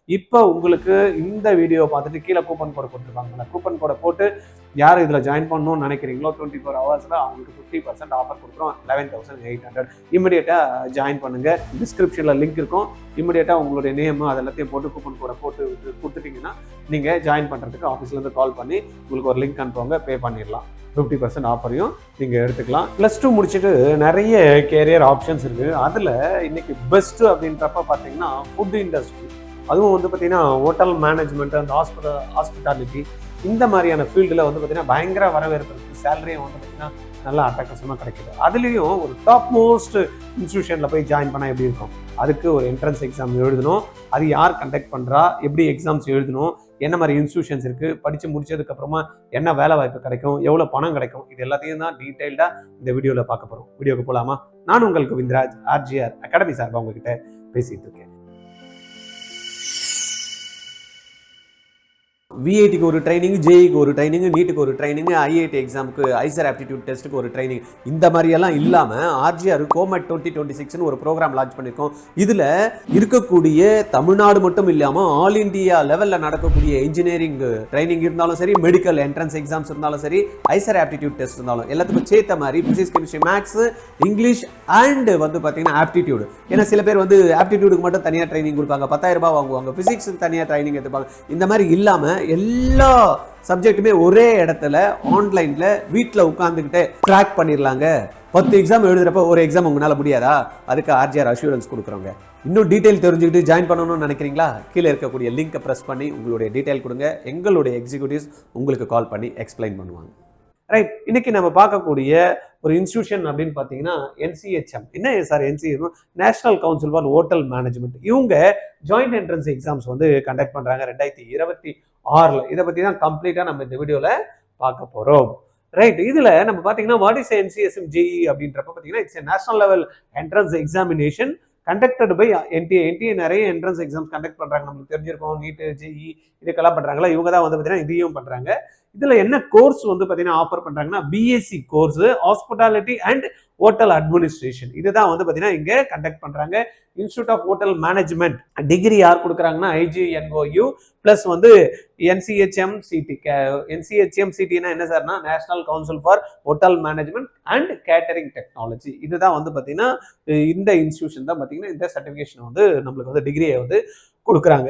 இப்போ உங்களுக்கு இந்த வீடியோ பார்த்துட்டு கீழே கூப்பன் கோடை கொடுத்துருப்பாங்க. கூப்பன் கோடை போட்டு யார் இதில் ஜாயின் பண்ணணும்னு நினைக்கிறீங்களோ 24 ஹவர்ஸில் அவங்களுக்கு 50% ஆஃபர் கொடுக்குறோம். 11,800 இமிடியேட்டாக ஜாயின் பண்ணுங்கள். டிஸ்கிரிப்ஷனில் லிங்க் இருக்கும். இமிடியேட்டாக உங்களுடைய நேம் அது எல்லாத்தையும் போட்டு கூப்பன் கோடை போட்டு கொடுத்துட்டிங்கன்னா நீங்கள் ஜாயின் பண்ணுறதுக்கு ஆஃபீஸ்லேருந்து கால் பண்ணி உங்களுக்கு ஒரு லிங்க் அனுப்புவாங்க, பே பண்ணிடலாம். 50% ஆஃபரையும் நீங்கள் எடுத்துக்கலாம். +2 முடிச்சுட்டு நிறைய கேரியர் ஆப்ஷன்ஸ் இருக்குது. அதில் இன்னைக்கு பெஸ்ட்டு அப்படின்றப்ப பார்த்தீங்கன்னா ஃபுட் இண்டஸ்ட்ரி, அதுவும் வந்து பார்த்தீங்கன்னா ஹோட்டல் மேனேஜ்மெண்ட், அந்த ஹாஸ்பிட்டாலிட்டி, இந்த மாதிரியான ஃபீல்டில் வந்து பார்த்தீங்கன்னா பயங்கர வரவேற்பு இருக்குது. சேலரியும் வந்து பார்த்தீங்கன்னா நல்லா அட்டகாசமாக கிடைக்குது. அதுலேயும் ஒரு டாப் மோஸ்ட் இன்ஸ்டியூஷனில் போய் ஜாயின் பண்ணால் எப்படி இருக்கும்? அதுக்கு ஒரு என்ட்ரன்ஸ் எக்ஸாம் எழுதணும். அது யார் கண்டக்ட் பண்ணுறா, எப்படி எக்ஸாம்ஸ் எழுதணும், என்ன மாதிரி இன்ஸ்டியூஷன்ஸ் இருக்குது, படித்து முடிச்சதுக்கப்புறமா என்ன வேலை வாய்ப்பு கிடைக்கும், எவ்வளோ பணம் கிடைக்கும், இது எல்லாத்தையும் தான் டீட்டெயில்டாக இந்த வீடியோவில் பார்க்க போகிறோம். வீடியோக்கு போகலாமா? நான் உங்கள் கோவிந்தராஜ், ஆர்ஜிஆர் அகாடமி சார்பாக உங்ககிட்ட பேசிகிட்டு இருக்கேன். விஐடிக்கு ஒரு ட்ரைனிங், ஜேஇக்கு ஒரு ட்ரைனிங், நீட்டுக்கு ஒரு ட்ரைனிங், ஐஐடி எக்ஸாமுக்கு ஐசர் ஆப்டிடியூட் டெஸ்ட்டுக்கு ஒரு ட்ரைனிங், இந்த மாதிரியெல்லாம் இல்லாமல் ஆர்ஜிஆர் கோமேட் 2026ன்னு ஒரு ப்ரோக்ராம் லான்ச் பண்ணியிருக்கோம். இதில் இருக்கக்கூடிய தமிழ்நாடு மட்டும் இல்லாமல் ஆல் இண்டியா லெவலில் நடக்கக்கூடிய இன்ஜினியரிங் ட்ரைனிங் இருந்தாலும் சரி, மெடிக்கல் என்ட்ரன்ஸ் எக்ஸாம்ஸ் இருந்தாலும் சரி, ஐசர் ஆப்டிடியூட் டெஸ்ட் இருந்தாலும் எல்லாத்துக்கும் சேர்த்த மாதிரி physics, chemistry, maths, English and வந்து பார்த்தீங்கன்னா ஆப்டிடியூடு. ஏன்னா சில பேர் வந்து ஆப்டிடியூடுக்கு மட்டும் தனியாக ட்ரைனிங் கொடுப்பாங்க, 10,000 ரூபாய் வாங்குவாங்க, பிசிக்ஸுக்கு தனியாக ட்ரைனிங் எடுத்துப்பாங்க. இந்த மாதிரி இல்லாமல் எல்லா சப்ஜெக்ட்டுமே ஒரே இடத்துல ஆன்லைன்ல வீட்டில் உட்காந்துக்கிட்டே ட்ராக் பண்ணிடலாங்க. 10 எக்ஸாம் எழுதுறப்ப ஒரு எக்ஸாம் உங்களால் முடியாதா? அதுக்கு ஆர்ஜிஆர் அஷூரன்ஸ் கொடுக்குறோங்க. இன்னும் டீட்டெயில் தெரிஞ்சுக்கிட்டு ஜாயின் பண்ணணும்னு நினைக்கிறீங்களா? கீழே இருக்கக்கூடிய லிங்கை ப்ரெஸ் பண்ணி உங்களுடைய டீட்டெயில் கொடுங்க. எங்களுடைய எக்ஸிக்யூட்டிவ்ஸ் உங்களுக்கு கால் பண்ணி எக்ஸ்பிளைன் பண்ணுவாங்க. ரைட், இன்னைக்கு நம்ம பார்க்கக்கூடிய ஒரு இன்ஸ்டியூஷன் அப்படின்னு பார்த்தீங்கன்னா NCHM. என்ன sir NCHM? National council for hotel management. இவங்க ஜாயிண்ட் என்ட்ரன்ஸ் எக்ஸாம்ஸ் வந்து கண்டக்ட் பண்ணுறாங்க 2026. இதை பற்றி தான் கம்ப்ளீட்டாக நம்ம இந்த வீடியோவில் பார்க்க போகிறோம். ரைட், இதில் நம்ம பார்த்தீங்கன்னா வாட் இஸ் NCSM JE அப்படின்றப்ப பார்த்தீங்கன்னா it's national level entrance examination conducted by NTA. நிறைய என்ட்ரன்ஸ் எக்ஸாம்ஸ் கண்டக்ட் பண்ணுறாங்க, நம்மளுக்கு தெரிஞ்சிருக்கோம். நீட்டு, ஜேஇ இதுக்கெல்லாம் பண்ணுறாங்களா, இவங்க தான் வந்து பார்த்தீங்கன்னா இதையும் பண்ணுறாங்க. இதில் என்ன கோர்ஸ் வந்து பார்த்தீங்கன்னா ஆஃபர் பண்ணுறாங்கன்னா BSc course hospitality and hotel administration. இதுதான் வந்து பார்த்தீங்கன்னா இங்கே கண்டக்ட் பண்ணுறாங்க. Institute of hotel management degree யார் கொடுக்குறாங்கன்னா IGNOU ப்ளஸ் வந்து NCHM CT. NCHM CTனா என்ன சார்னா national council for hotel management and catering technology. இதுதான் வந்து பார்த்தீங்கன்னா இந்த இன்ஸ்டியூஷன் தான் பார்த்தீங்கன்னா இந்த சர்டிஃபிகேஷன் வந்து நம்மளுக்கு வந்து டிகிரியை வந்து கொடுக்குறாங்க.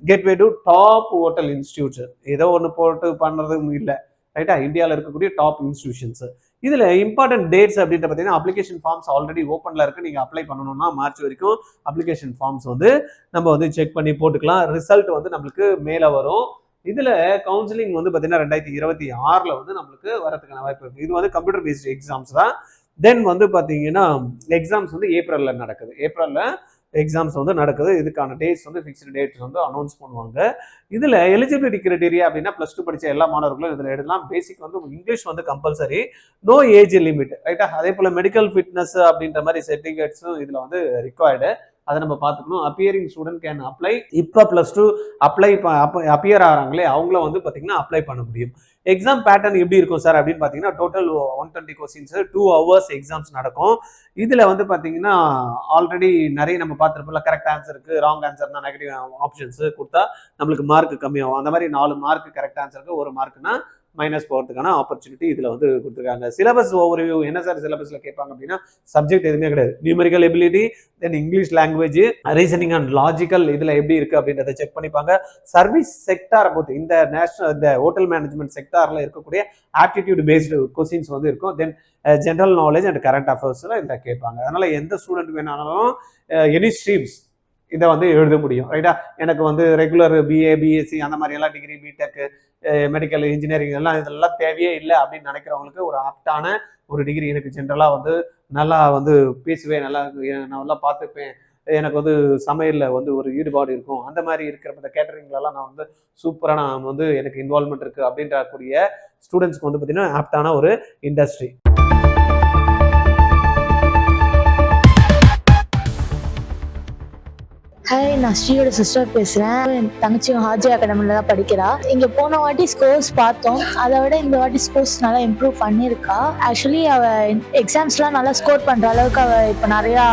Gateway to top hotel institutes. ஏதோ ஒன்று போட்டு பண்ணுறதும் இல்லை, ரைட்டா? இந்தியாவில் இருக்கக்கூடிய டாப் இன்ஸ்டியூஷன்ஸ். இதில் இம்பார்ட்டன்ட் டேட்ஸ் அப்படின்ற பார்த்தீங்கன்னா அப்ளிகேஷன் ஃபார்ம்ஸ் ஆல்ரெடி ஓப்பனில் இருக்குது. நீங்கள் அப்ளை பண்ணணும்னா மார்ச் வரைக்கும் அப்ளிகேஷன் ஃபார்ம்ஸ் வந்து நம்ம வந்து செக் பண்ணி போட்டுக்கலாம். ரிசல்ட் வந்து நம்மளுக்கு மேலே வரும். இதில் கவுன்சிலிங் வந்து பார்த்தீங்கன்னா 2026 வந்து நம்மளுக்கு வரதுக்கான வாய்ப்பு இருக்குது. இது வந்து கம்ப்யூட்டர் பேஸ்டு எக்ஸாம்ஸ் தான். தென் வந்து பார்த்தீங்கன்னா எக்ஸாம்ஸ் வந்து ஏப்ரலில் நடக்குது. ஏப்ரலில் எக்ஸாம்ஸ் வந்து நடக்குது. இதுக்கான டேட்ஸ் வந்து ஃபிக்ஸ்டு டேட்ஸ் வந்து அனௌன்ஸ் பண்ணுவாங்க. இதில் எலிஜிபிலிட்டி கிரைட்டீரியா அப்படின்னா +2 படித்த எல்லா மாணவர்களும் இதில் எழுதலாம். பேசிக் வந்து இங்கிலீஷ் வந்து கம்பல்சரி, நோ ஏஜ் லிமிட், ரைட்டா? அதே போல் மெடிக்கல் ஃபிட்னஸ் அப்படின்ற மாதிரி சர்டிஃபிகேட்ஸும் இதில் வந்து ரிக்வயர்டு. அதை நம்ம பார்த்துக்கணும். Appearing student can apply. இப்போ +2 அப்பியர் ஆகிறாங்களே அவங்கள வந்து பார்த்தீங்கன்னா அப்ளை பண்ண முடியும். எக்ஸாம் பேட்டர்ன் எப்படி இருக்கும் சார் அப்படின்னு பார்த்தீங்கன்னா டோட்டல் 120 கொஸ்டின்ஸ், 2 hours எக்ஸாம்ஸ் நடக்கும். இதில் வந்து பார்த்தீங்கன்னா ஆல்ரெடி நிறைய நம்ம பார்த்துருப்போம்ல, கரெக்ட் ஆன்சருக்கு ராங் ஆன்சர்னா நெகட்டிவ் ஆப்ஷன்ஸ் கொடுத்தா நம்மளுக்கு மார்க் கம்மியாகும். அந்த மாதிரி 4 மார்க் கரெக்ட் ஆன்சருக்கு, 1 மார்க்னா மைனஸ் போகிறதுக்கான ஆப்பர்ச்சுனிட்டி இதில் வந்து கொடுத்துருக்காங்க. சிலபஸ் ஓவர்வியூ என்ன சார் சிலபஸில் கேட்பாங்க அப்படின்னா சப்ஜெக்ட் எதுவுமே கிடையாது. Numerical ability, then English language, reasoning and logical இதில் எப்படி இருக்குது அப்படின்றத செக் பண்ணிப்பாங்க. சர்வீஸ் செக்டாரை பொறுத்து இந்த ஹோட்டல் மேனேஜ்மெண்ட் செக்டாரில் இருக்கக்கூடிய ஆப்டிடியூட் பேஸ்டு கொஸ்டின்ஸ் வந்து இருக்கும். Then general knowledge and current அஃபேர்ஸில் இதை கேட்பாங்க. அதனால் எந்த ஸ்டூடெண்ட் வேணாலும் எனி ஸ்ட்ரீம்ஸ் இதை வந்து எழுத முடியும், ரைட்டா? எனக்கு வந்து ரெகுலர் BA, BSc அந்த மாதிரி எல்லாம் டிகிரி, பிடெக், மெடிக்கல் இன்ஜினியரிங் இதெல்லாம் தேவையே இல்லை அப்படின்னு நினைக்கிறவங்களுக்கு ஒரு ஆப்டான ஒரு டிகிரி. எனக்கு ஜென்ரலாக வந்து நல்லா வந்து பேசுவேன், நல்லா பார்த்துப்பேன், எனக்கு வந்து சமையலில் வந்து ஒரு ஈடுபாடு இருக்கும், அந்த மாதிரி இருக்கிற கேட்டரிங்லலாம் நான் வந்து சூப்பராக நான் வந்து எனக்கு இன்வால்மெண்ட் இருக்குது அப்படின்ற கூடிய ஸ்டூடெண்ட்ஸ்க்கு வந்து பார்த்தீங்கன்னா ஆப்டான ஒரு இண்டஸ்ட்ரி. ஹாய், நான் ஸ்ரீயோட சிஸ்டர் பேசுகிறேன். என் தங்கச்சியும் ஹாஜி அகாடமியில் தான் படிக்கிறா. இங்கே போன வாட்டி ஸ்கோர்ஸ் பார்த்தோம், அதை விட இந்த வாட்டி ஸ்கோர்ஸ் நல்லா இம்ப்ரூவ் பண்ணியிருக்கா. ஆக்சுவலி அவள் எக்ஸாம்ஸ்லாம் நல்லா ஸ்கோர் பண்ணுற அளவுக்கு அவள் இப்போ நிறையா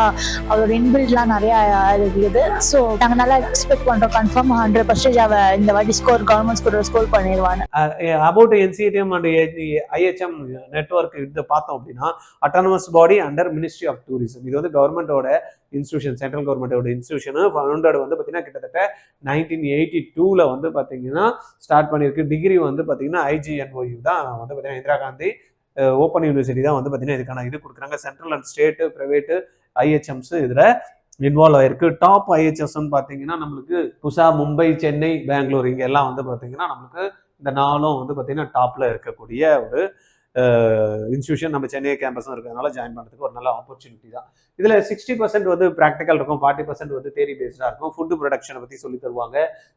அவளோட இன்பில்ட்லாம் நிறையா இருக்குது. ஸோ நாங்கள் நல்லா எக்ஸ்பெக்ட் பண்ணுறோம், கன்ஃபார்ம் 100% அவள் இந்த வாட்டி கவர்மெண்ட் ஸ்கோர் பண்ணிடுவான்னு. About NCTM and IHM network இது பார்த்தோம் அப்படின்னா autonomous body under ministry of tourism. இது வந்து கவர்மெண்டோட இன்ஸ்டியூஷன், சென்ட்ரல் கவர்மெண்டோட இன்ஸ்டியூஷன். ஃபவுண்டட் வந்து பார்த்தீங்கன்னா கிட்டத்தட்ட 1982 வந்து பார்த்தீங்கன்னா ஸ்டார்ட் பண்ணியிருக்கு. டிகிரி வந்து பார்த்தீங்கன்னா IGNOU தான் வந்து பார்த்தீங்கன்னா இந்திரா காந்தி ஓப்பன் யூனிவர்சிட்டி தான் வந்து பார்த்தீங்கன்னா இதுக்கான இது கொடுக்குறாங்க. Central and state private IHMs இதில் இன்வால்வ் ஆயிருக்கு. டாப் IHSன்னு பார்த்தீங்கன்னா நம்மளுக்கு புசா, மும்பை, சென்னை, பெங்களூர் இங்கே எல்லாம் வந்து பார்த்தீங்கன்னா நம்மளுக்கு இந்த நாளும் வந்து பார்த்தீங்கன்னா டாப்ல இருக்கக்கூடிய ஒரு இன்ஸ்டியூஷன். நம்ம சென்னை கேம்பஸும் இருக்கிறதுனால ஜாயின் பண்ணுறதுக்கு ஒரு நல்ல ஆப்பர்ச்சுனிட்டி தான். இதில் 60% வந்து ப்ராக்டிக்கல் இருக்கும், 40% வந்து தேரி பேஸ்டாக இருக்கும். ஃபுட்டு ப்ரொடக்ஷனை பற்றி சொல்லி தருவாங்க.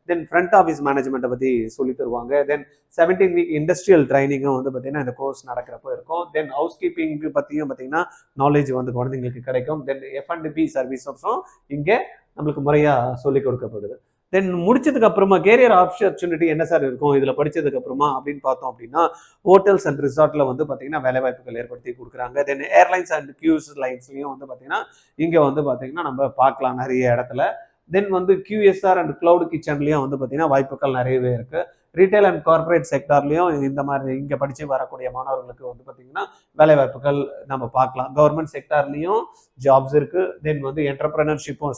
தென் ஃப்ரண்ட் ஆஃபீஸ் மேனேஜ்மெண்ட்டை பற்றி சொல்லி தருவாங்க. தென் 17 வீக் இண்டஸ்ட்ரியல் ட்ரைனிங்கும் வந்து பார்த்தீங்கன்னா இந்த கோர்ஸ் நடக்கிறப்போ இருக்கும். தென் ஹவுஸ் கீப்பிங் பற்றியும் பார்த்தீங்கன்னா நாலேஜ் வந்து குழந்தைங்களுக்கு கிடைக்கும். தென் F&B சர்வீஸஸும் இங்கே நம்மளுக்கு முறையாக சொல்லிக் கொடுக்கப்படுது. தென் முடிச்சதுக்கு அப்புறமா கேரியர் ஆப்பர்ச்சுனிட்டி என்ன சார் இருக்கும் இதில் படிச்சதுக்கு அப்புறமா அப்படின்னு பார்த்தோம் அப்படின்னா ஹோட்டல்ஸ் அண்ட் ரிசார்ட்ல வந்து பார்த்தீங்கன்னா வேலை வாய்ப்புகள் ஏற்படுத்தி கொடுக்குறாங்க. தென் ஏர்லைன்ஸ் அண்ட் கியூஸ் லைன்ஸ்லையும் வந்து பார்த்தீங்கன்னா இங்கே வந்து பார்த்தீங்கன்னா நம்ம பார்க்கலாம் நிறைய இடத்துல. தென் வந்து QSR அண்ட் கிளவுட் கிச்சன்லையும் வந்து பார்த்தீங்கன்னா வாய்ப்புகள் நிறையவே இருக்கு. ரீட்டைல் அண்ட் கார்பரேட் செக்டார்லையும் இந்த மாதிரி இங்கே படித்து வரக்கூடிய மாணவர்களுக்கு வந்து பார்த்தீங்கன்னா வேலை வாய்ப்புகள் நம்ம பார்க்கலாம். கவர்மெண்ட் செக்டார்லையும் ஜாப்ஸ் இருக்குது. தென் வந்து என்டர்பிரனர்ஷிப்பும்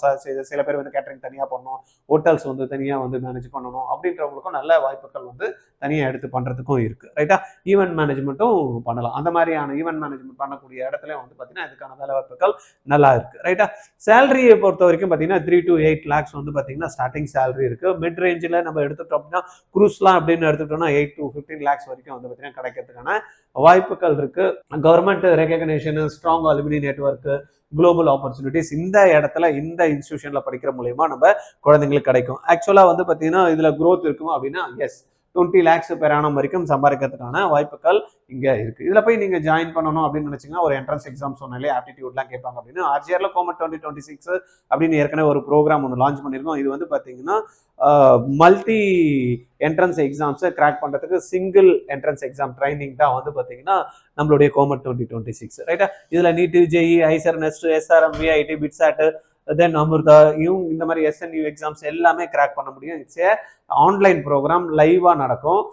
சில பேர் வந்து கேட்டரிங் தனியாக பண்ணணும், ஹோட்டல்ஸ் வந்து தனியாக வந்து மேனேஜ் பண்ணணும் அப்படின்றவங்களுக்கும் நல்ல வாய்ப்புகள் வந்து தனியாக எடுத்து பண்ணுறதுக்கும் இருக்குது. ரைட்டா? ஈவெண்ட் மேனேஜ்மெண்ட்டும் பண்ணலாம். அந்த மாதிரியான ஈவெண்ட் மேனேஜ்மெண்ட் பண்ணக்கூடிய இடத்துல வந்து பார்த்தீங்கன்னா இதுக்கான வேலை வாய்ப்புகள் நல்லா இருக்குது. ரைட்டா? சேலரியை பொறுத்த வரைக்கும் பார்த்தீங்கன்னா 3 to 8 lakhs வந்து பார்த்தீங்கன்னா ஸ்டார்டிங் சேலரி இருக்குது. மிட் ரேஞ்சில் நம்ம எடுத்துட்டோம் அப்படின்னா குரூஸ் அப்படின்னு எடுத்துட்டோம்னா 8 to 15 lakhs வரைக்கும் வந்து பார்த்தீங்கன்னா கிடைக்கிறதுக்கான வாய்ப்புகள் இருக்கு. Government recognition, strong alumni network, global opportunities இந்த இடத்துல இந்த இன்ஸ்டிடியூஷன்ல படிக்கிற மூலயமா நம்ம குழந்தைங்களுக்கு கிடைக்கும். ஆக்சுவலா வந்து பார்த்தீங்கன்னா இதுல growth இருக்கும் அப்படின்னா எஸ் 20 lakhs per annum வரைக்கும் சம்பாதிக்கிறதுக்கான வாய்ப்புகள் இங்கே இருக்குது. இதில் போய் நீங்கள் ஜாயின் பண்ணணும் அப்படின்னு நினச்சிங்கன்னா ஒரு என்ட்ரன்ஸ் எக்ஸாம் சொன்னாலே ஆப்டிடியூட்லாம் கேட்பாங்க அப்படின்னு RGRல கோமட் 2026 அப்படின்னு ஏற்கனவே ஒரு ப்ரோக்ராம் ஒன்று லான்ச் பண்ணியிருக்கோம். இது வந்து பார்த்தீங்கன்னா மல்டி என்ட்ரன்ஸ் எக்ஸாம்ஸை கிராக் பண்ணுறதுக்கு சிங்கிள் என்ட்ரன்ஸ் எக்ஸாம் ட்ரைனிங் தான் வந்து பார்த்தீங்கன்னா நம்மளுடைய கோமட் 2026. ரைட்டா? இதில் NEET, JEE, IISER, NEST, SRM, VIT, BITSAT, then Amrita இவங்க இந்த மாதிரி SNU எக்ஸாம்ஸ் எல்லாமே கிராக் பண்ண முடியும். இட்ஸ் ஏ ஆன்லைன் ப்ரோக்ராம், லைவாக நடக்கும்.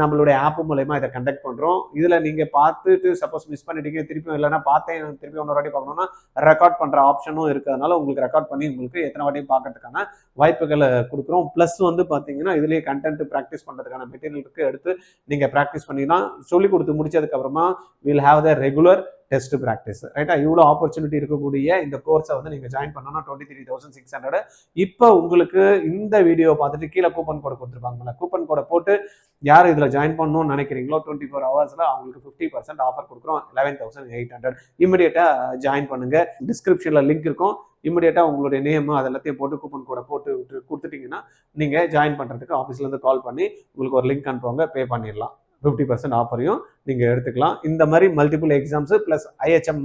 நம்மளுடைய ஆப் மூலயமா இதை கண்டக்ட் பண்ணுறோம். இதில் நீங்கள் பார்த்துட்டு சப்போஸ் மிஸ் பண்ணிட்டீங்க, திருப்பி இல்லைன்னா பார்த்தேன் திருப்பி இன்னொரு வாட்டி பார்க்கணும்னா ரெக்கார்ட் பண்ணுற ஆப்ஷனும் இருக்கிறதுனால உங்களுக்கு ரெக்கார்ட் பண்ணி உங்களுக்கு எத்தனை வாட்டியும் பார்க்கறதுக்கான வாய்ப்புகளை கொடுக்குறோம். ப்ளஸ் வந்து பார்த்தீங்கன்னா இதுலேயே கண்டென்ட் ப்ராக்டிஸ் பண்ணுறதுக்கான மெட்டீரியலுக்கு எடுத்து நீங்கள் ப்ராக்டிஸ் பண்ணினா சொல்லிக் கொடுத்து முடிச்சதுக்கப்புறமா will have the regular test practice. ரைட்டா? இவ்வளோ ஆப்பர்ச்சுனிட்டி இருக்கக்கூடிய இந்த கோர்ஸை வந்து நீங்கள் ஜாயின் பண்ணோன்னா 23,600. இப்போ உங்களுக்கு இந்த வீடியோ பார்த்துட்டு கீழே கூப்பன் கோடை கொடுத்துருப்பாங்கல்ல, கூப்பன் கோடை போட்டு யார் இதில் ஜாயின் பண்ணணும்னு நினைக்கிறீங்களோ 24 ஹவர்ஸில் அவங்களுக்கு 50% ஆஃபர் கொடுக்குறோம். 11,800. இமிடியேட்டாக ஜாயின் பண்ணுங்க. டிஸ்கிரிப்ஷனில் லிங்க் இருக்கும். இமிடியேட்டாக உங்களுடைய நேம் அது எல்லாத்தையும் போட்டு கூப்பன் கோடை போட்டு கொடுத்துட்டீங்கன்னா நீங்கள் ஜாயின் பண்ணுறதுக்கு ஆஃபீஸ்லேருந்து கால் பண்ணி உங்களுக்கு ஒரு லிங்க் அனுப்புவாங்க, பே பண்ணிடலாம். 50% ஆஃபரையும் நீங்கள் எடுத்துக்கலாம். இந்த மாதிரி மல்டிபிள் எக்ஸாம்ஸு ப்ளஸ் IHM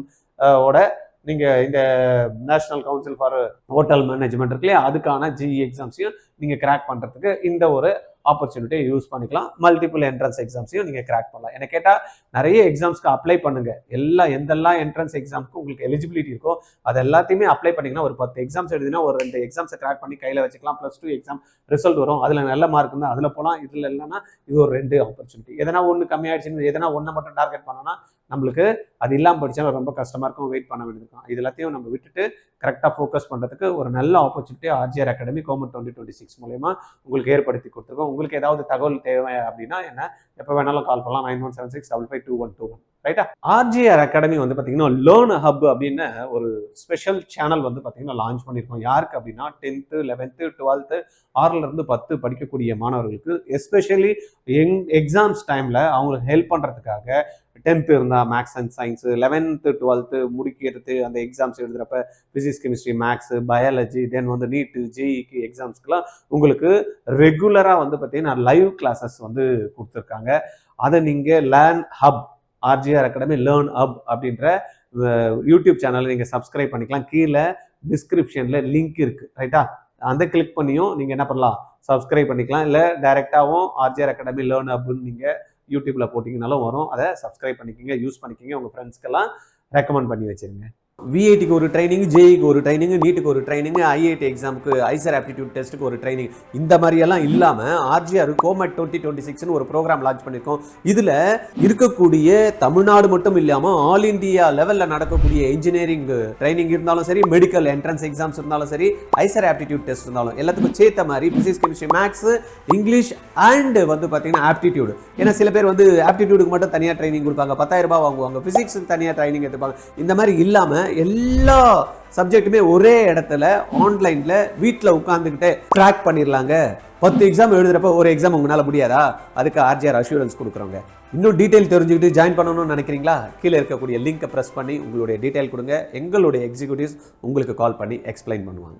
ஓட நீங்கள் இந்த national council for hotel management இருக்குல்லையா, அதுக்கான JEE எக்ஸாம்ஸையும் நீங்கள் கிராக் பண்ணுறதுக்கு இந்த ஒரு ஆப்பர்ச்சுனிட்டியை யூஸ் பண்ணிக்கலாம். மல்டிபிள் என்ட்ரன்ஸ் எக்ஸாம்ஸையும் நீங்கள் கிராக் பண்ணலாம். என்ன கேட்டால் நிறைய எக்ஸாம்ஸ்க்கு அப்ளை பண்ணுங்க. எந்தெல்லாம் என்ட்ரன்ஸ் எக்ஸாம்ஸ்க்கு உங்களுக்கு எலிஜிபிலிட்டி இருக்கோ அது எல்லாத்தையுமே அப்ளை பண்ணிங்கன்னா ஒரு 10 எக்ஸாம்ஸ் எழுதினா ஒரு 2 எக்ஸாம்ஸை கிராக் பண்ணி கையில் வச்சுக்கலாம். +2 எக்ஸாம் ரிசல்ட் வரும். அதில் நல்ல மார்க் இருந்தால் அதில் போகலாம். இதில் இல்லைன்னா இது ஒரு 2 ஆப்பர்ச்சுனிட்டி. எதனா ஒன்று கம்மியாயிடுச்சுன்னு எதனா ஒன்றை மட்டும் டார்கெட் பண்ணோன்னா நம்மளுக்கு அது இல்லாமல் படித்தா ரொம்ப கஷ்டமாக இருக்கும், வெயிட் பண்ண வேண்டியிருக்கும். இது எல்லாத்தையும் நம்ம விட்டுட்டு கரெக்டாக ஃபோக்கஸ் பண்ணுறதுக்கு ஒரு நல்ல ஆப்பர்ச்சுனிட்டி RGR அகாடமி கோமட் 2026 மூலயமா உங்களுக்கு ஏற்படுத்தி கொடுத்துருக்கோம். உங்களுக்கு ஏதாவது தகவல் தேவை அப்படின்னா என்ன எப்போ வேணாலும் கால் பண்ணலாம். 9176552121. ரைட்டா? RGR அகாடமி வந்து பார்த்தீங்கன்னா லேர்ன் ஹப் அப்படின்னு ஒரு ஸ்பெஷல் சேனல் வந்து பார்த்தீங்கன்னா லான்ச் பண்ணியிருக்கோம். யாருக்கு அப்படின்னா 10th 11th 12th 6லேருந்து 10 படிக்கக்கூடிய மாணவர்களுக்கு எஸ்பெஷலி எக்ஸாம்ஸ் டைமில் அவங்களுக்கு ஹெல்ப் பண்ணுறதுக்காக 10th இருந்தால் maths and science, 11th 12th முடிக்கிறது அந்த எக்ஸாம்ஸ் எழுதுறப்ப physics, chemistry, maths, biology, then வந்து நீட்டு, JEEக்கு எக்ஸாம்ஸ்க்குலாம் உங்களுக்கு ரெகுலராக வந்து பார்த்தீங்கன்னா லைவ் கிளாஸஸ் வந்து கொடுத்துருக்காங்க. அதை நீங்கள் learn hub RGR academy learn hub அப்படின்ற யூடியூப் சேனலை நீங்கள் சப்ஸ்கிரைப் பண்ணிக்கலாம். கீழே டிஸ்கிரிப்ஷனில் லிங்க் இருக்குது. ரைட்டா? அந்த கிளிக் பண்ணியும் நீங்கள் என்ன பண்ணலாம், சப்ஸ்கிரைப் பண்ணிக்கலாம். இல்லை டைரெக்டாகவும் ஆர்ஜிஆர் அகாடமி லேர்ன் அப்படின்னு நீங்கள் யூடியூப்பில் போட்டிங்கனாலும் வரும். அதை சப்ஸ்கிரைப் பண்ணிக்கிங்க, யூஸ் பண்ணிக்கிங்க, உங்கள் ஃப்ரெண்ட்ஸ்க்கெல்லாம் ரெக்கமெண்ட் பண்ணி வச்சுருங்க. விஐடிக்கு ஒரு ட்ரைனிங், ஜேஇக்கு ஒரு ட்ரைனிங், நீட்டுக்கு ஒரு ட்ரைனிங், ஐஐடி எக்ஸாமுக்கு ஐசர் ஆப்டிடியூட் டெஸ்ட்டுக்கு ஒரு ட்ரைனிங், இந்த மாதிரியெல்லாம் இல்லாமல் ஆர்ஜிஆர் கோமெட் 2026 ஒரு ப்ரோக்ராம் லான்ச் பண்ணியிருக்கோம். இதில் இருக்கக்கூடிய தமிழ்நாடு மட்டும் இல்லாமல் ஆல் இண்டியா லெவலில் நடக்கக்கூடிய இன்ஜினியரிங் ட்ரைனிங் இருந்தாலும் சரி, மெடிக்கல் என்ட்ரன்ஸ் எக்ஸாம்ஸ் இருந்தாலும் சரி, ஐசர் ஆப்டிடியூட் டெஸ்ட் இருந்தாலும் எல்லாத்துக்கும் சேர்த்த மாதிரி physics, chemistry, maths, English and வந்து பார்த்தீங்கன்னா ஆப்டிடியூடு. ஏன்னா சில பேர் வந்து ஆப்டிடியூடுக்கு மட்டும் தனியாக ட்ரைனிங் கொடுப்பாங்க, 10,000 ரூபாய் வாங்குவாங்க, பிசிக்ஸுக்கு தனியாக ட்ரைனிங் எடுத்துப்பாங்க. இந்த மாதிரி இல்லாமல் எல்லா சப்ஜெக்ட்டுமே ஒரே இடத்துல ஆன்லைன்ல வீட்டில் உட்காந்துக்கிட்டே ட்ராக் பண்ணிடலாங்க. 10 எக்ஸாம் எழுதுறப்ப ஒரு எக்ஸாம் உங்களால் முடியாதா? அதுக்கு ஆர்ஜிஆர் அஷூரன்ஸ் கொடுக்குறோங்க. இன்னும் டீட்டெயில் தெரிஞ்சுக்கிட்டு ஜாயின் பண்ணணும்னு நினைக்கிறீங்களா? கீழே இருக்கக்கூடிய லிங்கை ப்ரெஸ் பண்ணி உங்களுடைய டீட்டெயில் கொடுங்க. எங்களுடைய எக்ஸிக்யூட்டிவ்ஸ் உங்களுக்கு கால் பண்ணி எக்ஸ்பிளைன் பண்ணுவாங்க.